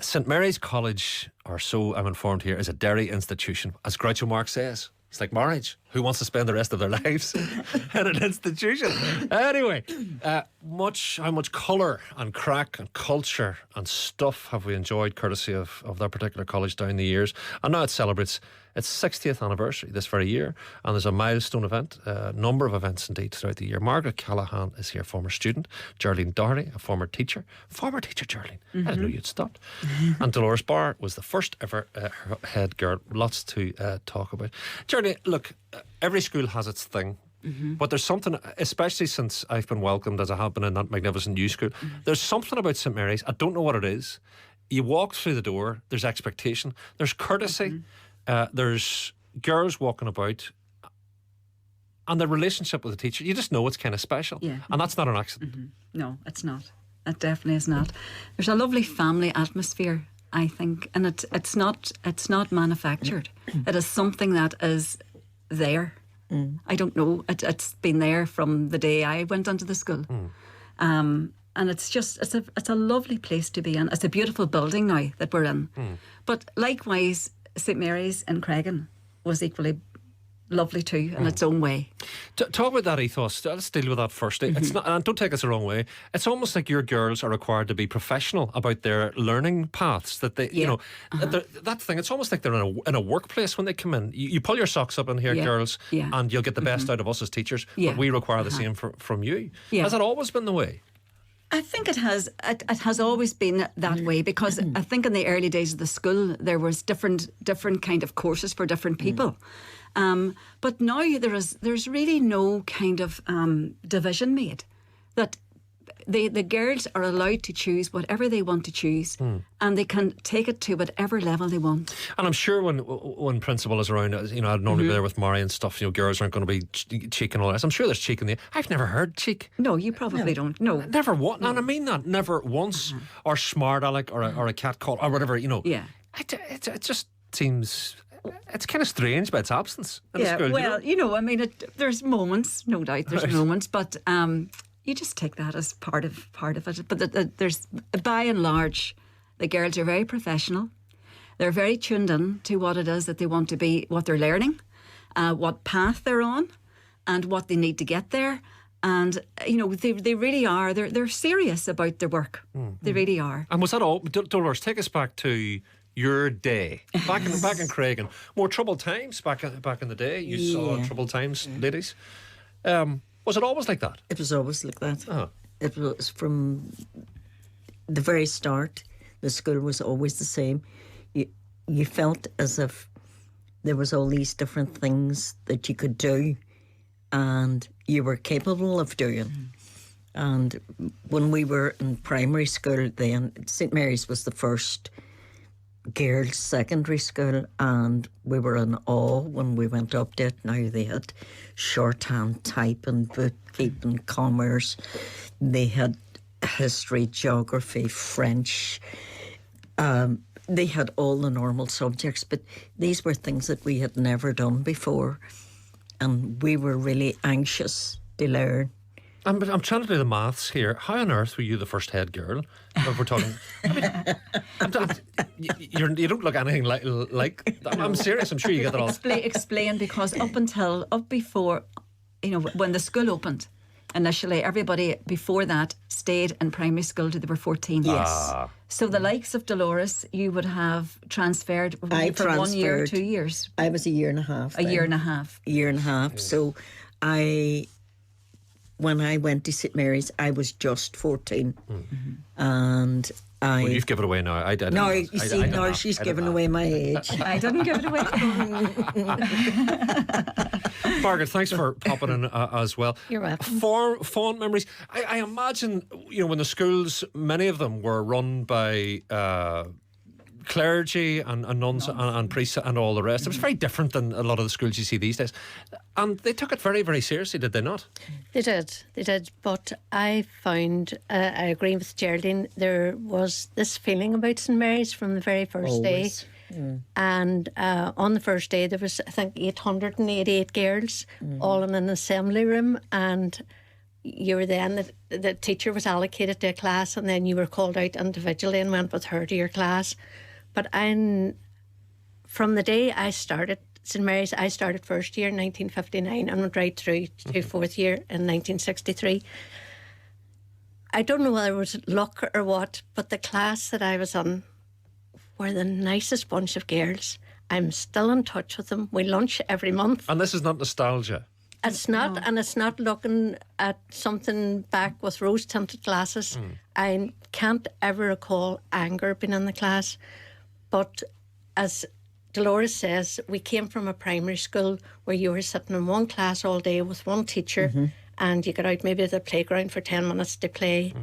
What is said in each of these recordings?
St Mary's College, or so I'm informed here, is a Derry institution. As Groucho Marx says, it's like marriage. Who wants to spend the rest of their lives in an institution? Anyway, how much colour and crack and culture and stuff have we enjoyed courtesy of that particular college down the years. And now it celebrates its 60th anniversary this very year, and there's a milestone event, a number of events indeed throughout the year. Margaret Callaghan is here, former student. Geraldine Doherty, a former teacher. Former teacher, Geraldine. I didn't know you'd stopped. And Dolores Barr was the first ever head girl. Lots to talk about. Geraldine, look, every school has its thing. But there's something, especially since I've been welcomed as I have been in that magnificent new school, there's something about St Mary's, I don't know what it is. You walk through the door, there's expectation, there's courtesy, there's girls walking about, and the relationship with the teacher, you just know it's kind of special. And that's not an accident. No, it's not. It definitely is not. There's a lovely family atmosphere, I think, and it's not manufactured. It is something that is there. I don't know. It's been there from the day I went onto the school. And it's a lovely place to be in. It's a beautiful building now that we're in. But likewise, St Mary's in Creggan was equally lovely too in its own way. Talk about that ethos. Let's deal with that first. It's not, and don't take us the wrong way. It's almost like your girls are required to be professional about their learning paths. That they, that thing. It's almost like they're in a workplace when they come in. You pull your socks up in here, girls, and you'll get the best out of us as teachers. But we require the same from you. Has that always been the way? I think it has. It has always been that way, because I think in the early days of the school there was different kind of courses for different people. But now there's really no kind of division made. That the girls are allowed to choose whatever they want to choose, and they can take it to whatever level they want. And I'm sure when principal is around, I'd normally be there with Mari and stuff. Girls aren't going to be cheek and all that. I'm sure there's cheek in the. I've never heard cheek. No, you probably don't. No, never. What? No. And I mean that never once. Or smart aleck or a cat call or whatever. Yeah. It just seems. It's kind of strange by its absence in the school. Well, I mean, there's moments, no doubt, there's moments, but you just take that as part of it. But there's, by and large, the girls are very professional. They're very tuned in to what it is that they want to be, what they're learning, what path they're on, and what they need to get there. And they really are. They're serious about their work. They really are. And was that all? Dolores, take us back to your day back in Creggan. More troubled times back in the day. You saw troubled times, ladies. Was it always like that? It was always like that. Oh. It was from the very start. The school was always the same. You felt as if there was all these different things that you could do, and you were capable of doing. And when we were in primary school, then St Mary's was the first girls' secondary school, and we were in awe when we went up to it. Now they had shorthand typing, bookkeeping, commerce. They had history, geography, French. They had all the normal subjects, but these were things that we had never done before, and we were really anxious to learn. I'm trying to do the maths here. How on earth were you the first head girl? If we're talking, you don't look anything like. I'm serious. I'm sure you get that all. Explain, because up before, when the school opened, initially everybody before that stayed in primary school till they were 14. Yes. So the likes of Dolores, you would have transferred for 1 year, 2 years. I was a year and a half. A year and a half. A year and a half. Yeah. So when I went to St Mary's, I was just 14. And well, you've given it away now. I didn't. No, you see, now she's given away my age. I didn't give it away. Margaret, thanks for popping in as well. You're welcome. Fond memories. I imagine, when the schools, many of them were run by clergy and nuns and priests and all the rest. It was very different than a lot of the schools you see these days. And they took it very, very seriously, did they not? They did. But I found, I agree with Geraldine, there was this feeling about St Mary's from the very first day. And on the first day there was, I think, 888 girls all in an assembly room, and you were then the teacher was allocated to a class, and then you were called out individually and went with her to your class. But from the day I started St Mary's, I started first year in 1959 and went right through to fourth year in 1963. I don't know whether it was luck or what, but the class that I was in were the nicest bunch of girls. I'm still in touch with them. We lunch every month. And this is not nostalgia. It's not, and it's not looking at something back with rose-tinted glasses. I can't ever recall anger being in the class. But as Dolores says, we came from a primary school where you were sitting in one class all day with one teacher, and you got out maybe to the playground for 10 minutes to play.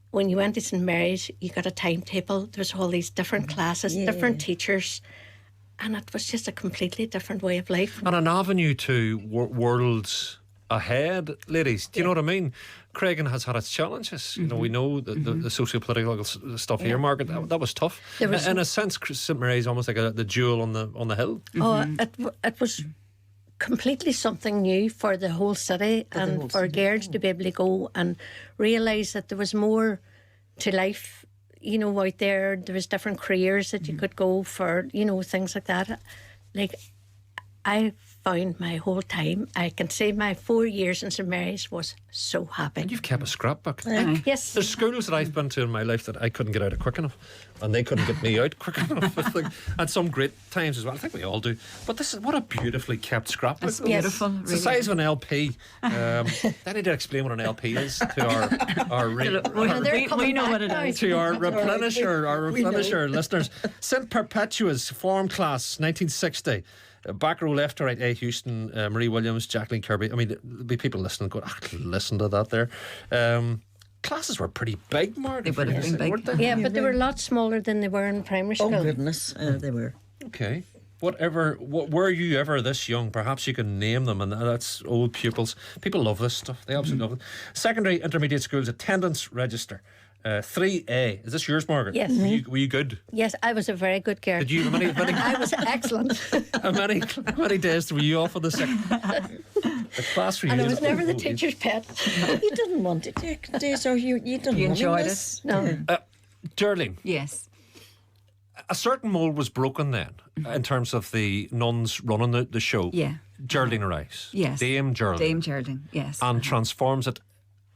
When you went to St Mary's, you got a timetable. There was all these different classes, different teachers. And it was just a completely different way of life. And an avenue to worlds ahead, ladies. Do you know what I mean? Craigin has had its challenges. You know, we know the socio-political stuff here, Margaret. That was tough. In a sense, St Mary's almost like the jewel on the hill. It was completely something new for the whole city, and for girls to be able to go and realise that there was more to life. You know, out there was different careers that you could go for, you know, things like that. Like, I found my whole time, I can say my 4 years in St Mary's was so happy. And you've kept a scrapbook. Yes. There's schools that I've been to in my life that I couldn't get out of quick enough, and they couldn't get me out quick enough. It's like, at some great times as well. I think we all do. But this is what a beautifully kept scrapbook. It's beautiful. It's the size of an LP. I need to explain what an LP is to our we know what it is. to our replenisher listeners. St Perpetua's form class 1960. Back row left to right, A. Houston, Marie Williams, Jacqueline Kirby. I mean, there'll be people listening going, listen to that there. Classes were pretty big, Mark. They would have been big. Weren't they? Yeah, but they were a lot smaller than they were in primary school. Oh, goodness, they were. Okay. Were you ever this young? Perhaps you can name them, and that's old pupils. People love this stuff. They absolutely love it. Secondary, intermediate schools, attendance register. 3A. Is this yours, Margaret? Yes. Were you good? Yes, I was a very good girl. Did you? I was excellent. How many days were you off of the class for you? And I was never the teacher's pet. You didn't want to take days, or you didn't You want enjoyed this? it? No. Geraldine, Yes. a certain mould was broken then in terms of the nuns running the show. Yeah. Geraldine arrives. Yes. Dame Geraldine. Dame Geraldine, yes. And transforms it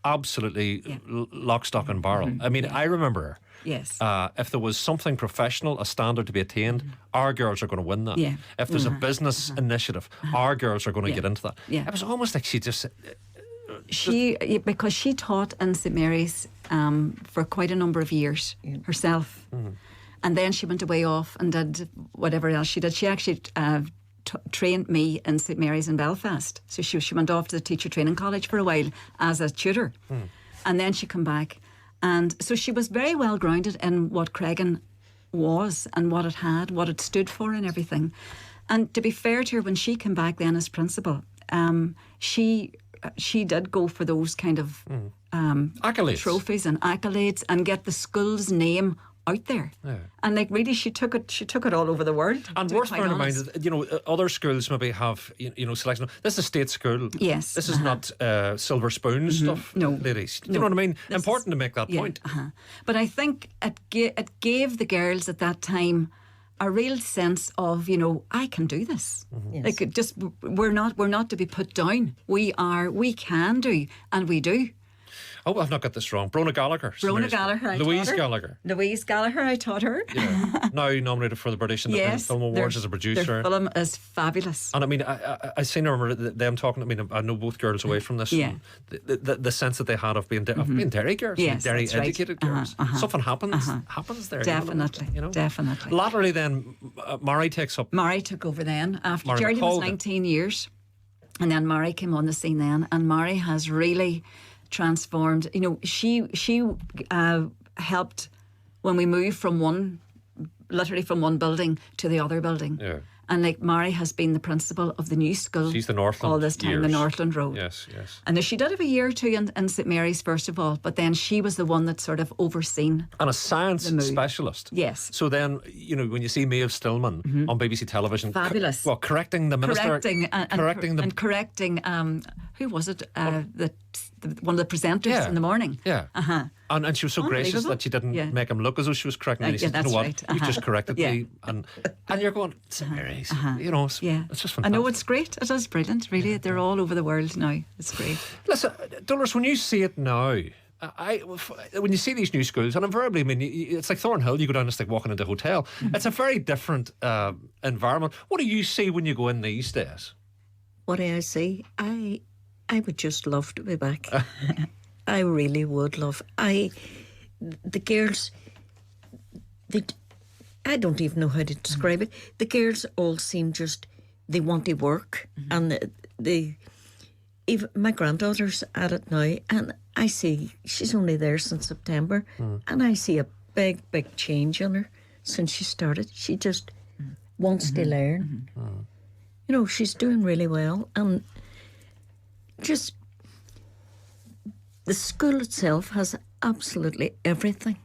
absolutely lock, stock and barrel. I mean, I remember her. Yes. If there was something professional, a standard to be attained, our girls are going to win that. Yeah. If there's a business initiative, our girls are going to get into that. Yeah. It was almost like she just... Because she taught in St Mary's for quite a number of years herself. And then she went away off and did whatever else she did. She actually trained me in St Mary's in Belfast. So she went off to the teacher training college for a while as a tutor. And then she came back. And so she was very well grounded in what Craigin was and what it had, what it stood for and everything. And to be fair to her, when she came back then as principal, she did go for those kind of accolades, trophies and accolades, and get the school's name out there. And like really she took it all over the world. And worth bearing in mind that, you know, other schools maybe have, you know, selection. This is a state school. Yes. This is not silver spoon stuff, No. ladies. Do you know what I mean? Important to make that point. But I think it gave the girls at that time a real sense of, you know, I can do this. Yes. Like we're not to be put down. We can do, and we do. Oh, I've not got this wrong. Brona Gallagher. I Louise taught her. Gallagher. Louise Gallagher, I taught her. Yeah. Now nominated for the British Independent Film Awards as a producer. Their film is fabulous. And I mean, I seem to remember them talking. I mean, I know both girls away from this. Yeah. The sense that they had of being Derry girls, Yes, Derry that's right. educated girls. Something happens there. Definitely, you know? definitely. Latterly, then Murray takes up. Murray took over then after Margaret Geraldine was Callaghan. 19 years, and then Murray came on the scene then, and Murray has really transformed. You know, she helped when we moved from literally from one building to the other building. Yeah. And like Mary has been the principal of the new school. She's the Northland all this time, years. the Northland Road. Yes. And she did have a year or two in St Mary's first of all, but then she was the one that sort of overseen. And a science specialist. Yes. So then, you know, when you see Maeve Stillman on BBC television, Fabulous. correcting the minister, Correcting correcting who was it? The one of the presenters in the morning. Yeah. And she was so gracious that she didn't make him look as though she was correcting me. And he said, you know what, right. you've just corrected me. And you're going, St. Mary's. You know, it's just fantastic. I know, it's great. It is brilliant, really. They're all over the world now. It's great. Listen, Dolores, when you see it now, when you see these new schools, and invariably, I mean, it's like Thornhill, you go down, it's like walking into a hotel. It's a very different environment. What do you see when you go in these days? What do I see? I would just love to be back. I really would love. The girls, I don't even know how to describe it. The girls all seem they want to work, and even my granddaughter's at it now, and I see she's only there since September, and I see a big change in her since she started. She just wants to learn. You know, she's doing really well, and just the school itself has absolutely everything,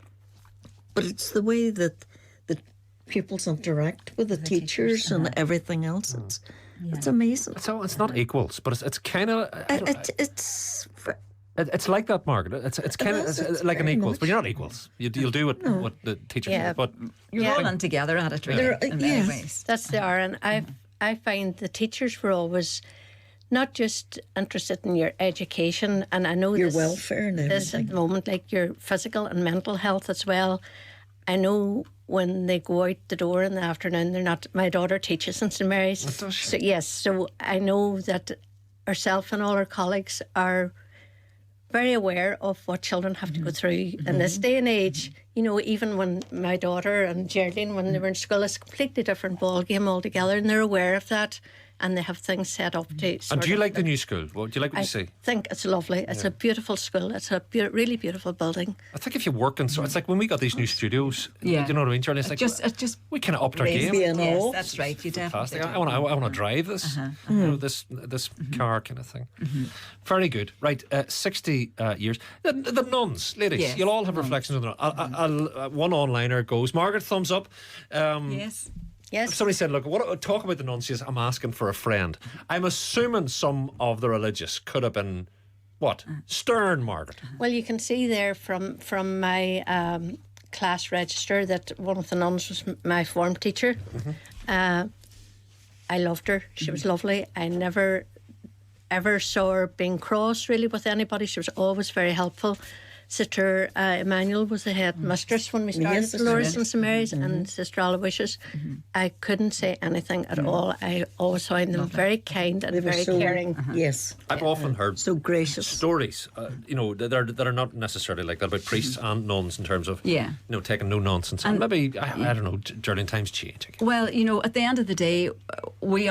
but it's the way that the pupils interact with the teachers and everything else. It's amazing. It's not equals, but it's kind of it's like that, Margaret. It's kind of like an equals, but you're not equals. You'll do what the teachers do, but you're all in together at it, really, in many ways. That's the R, and I find the teachers were always not just interested in your education, and I know your welfare and this at the moment, like your physical and mental health as well. I know when they go out the door in the afternoon, they're not. My daughter teaches in St. Mary's, so yes. So I know that ourselves and all our colleagues are very aware of what children have to go through in this day and age. You know, even when my daughter and Geraldine, when they were in school, it's a completely different ball game altogether, and they're aware of that. And they have things set up to. And do you like the new school? Well, do you like what you see? I think it's lovely. It's a beautiful school. It's a really beautiful building. I think if you work in, so it's like when we got these new studios. Do you know what I mean, Charlie? It's like just we kind of upped our game. Yes, that's right. You definitely. I want to drive this. You know, this car kind of thing. Very good. Right, 60 years. The nuns, ladies. Yes. You'll all have reflections on the one onliner goes. Margaret, thumbs up. Yes. Yes. Somebody said, look, talk about the nuns. She says, I'm asking for a friend. I'm assuming some of the religious could have been, what? Stern, Margaret. Well, you can see there from my class register that one of the nuns was my form teacher. I loved her. She was lovely. I never ever saw her being cross really with anybody. She was always very helpful. Sister Emmanuel was the head mistress when we started Dolores and St. Mary's, and Sister Aloysius. I couldn't say anything at all. I always found them very kind and very caring. Yes. I've often heard so gracious stories, you know, that are not necessarily like that about priests and nuns in terms of, you know, taking no nonsense. And maybe, I don't know, during times changing. Well, you know, at the end of the day, we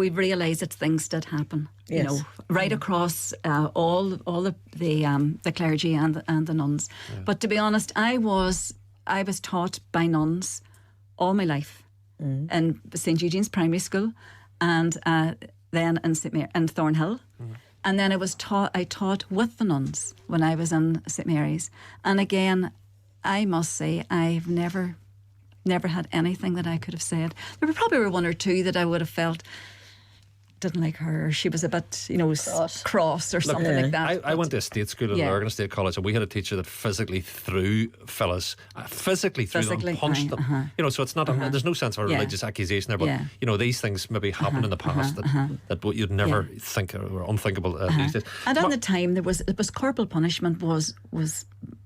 realise that things did happen. Yes. You know, right across all the clergy and the nuns. But to be honest, I was taught by nuns all my life in St. Eugene's Primary School, and then in Thornhill, and then I taught with the nuns when I was in St. Mary's. And again, I must say I've never had anything that I could have said. There probably were one or two that I would have felt didn't like her, or she was a bit, you know, cross or something like that. I went to a state school in Lurgan, a state college, and we had a teacher that physically threw fellas, physically threw them, punched them. You know, so it's not, there's no sense of a religious accusation there, but, you know, these things maybe happened in the past that you'd never think were unthinkable these days. And at the time, it was corporal punishment was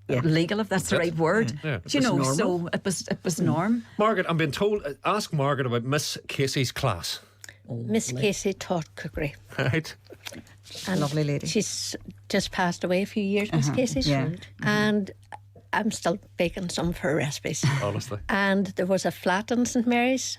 legal, if that's the right word. You know, so it was norm. Margaret, I'm being told, ask Margaret about Miss Casey's class. Miss Casey taught cookery. Right. And lovely lady. She's just passed away a few years, Miss Casey. And I'm still baking some of her recipes. Honestly. And there was a flat in St. Mary's,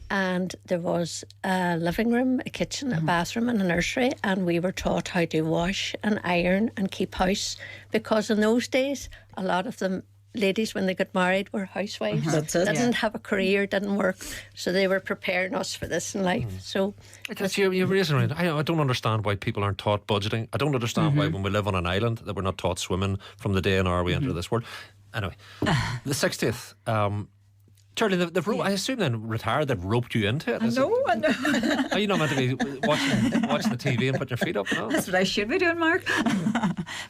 and there was a living room, a kitchen, a bathroom and a nursery, and we were taught how to wash and iron and keep house, because in those days a lot of them ladies, when they got married, were housewives. That's it. Didn't have a career, didn't work, so they were preparing us for this in life. So you're raising around. I don't understand why people aren't taught budgeting. I don't understand why when we live on an island that we're not taught swimming from the day in our we enter this world. Anyway, the 60th. Geraldine, I assume then retired, they've roped you into it. I know. Are you not meant to be watching the TV and putting your feet up? No? That's what I should be doing, Mark.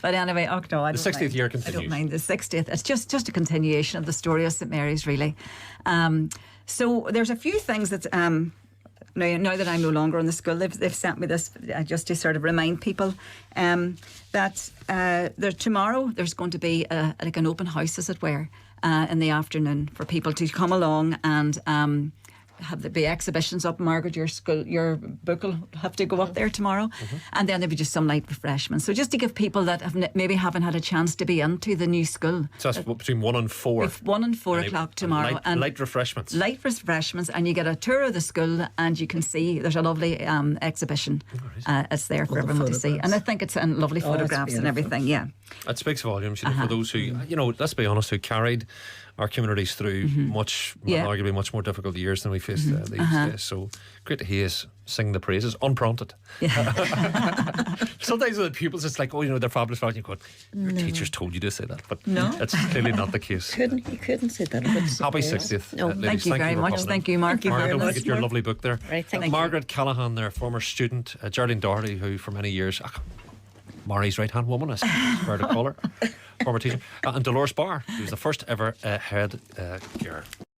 But anyway, oh no, I don't The 60th mind. year I continues. don't mind the 60th. It's just a continuation of the story of St Mary's, really. So there's a few things that now that I'm no longer in the school, they've sent me this just to sort of remind people that tomorrow there's going to be like an open house, as it were, in the afternoon for people to come along and have there be exhibitions up. Margaret, your book will have to go up there tomorrow, and then there'll be just some light refreshments. So just to give people that maybe haven't had a chance to be into the new school. So that's between 1 and 4. 1 and 4 o'clock tomorrow. Light refreshments. Light refreshments, and you get a tour of the school, and you can see there's a lovely exhibition. It's there for everyone to see, and I think it's in lovely photographs and everything. Yeah, It speaks volumes, for those who, let's be honest, who carried our communities through arguably much more difficult years than we face these days. So great to hear us sing the praises unprompted. Sometimes with the pupils, it's like, they're fabulous. And you go, your teachers told you to say that, but that's clearly not the case. You couldn't say that about Happy 60th. ladies. thank you very much. Thank you, Mark. Margaret, don't much, forget your lovely book there. Right, thank you. Margaret Callaghan, their former student, Geraldine Doherty, who for many years, Mary's right hand woman, I suppose, to call her, former teacher, and Dolores Barr, who was the first ever head girl.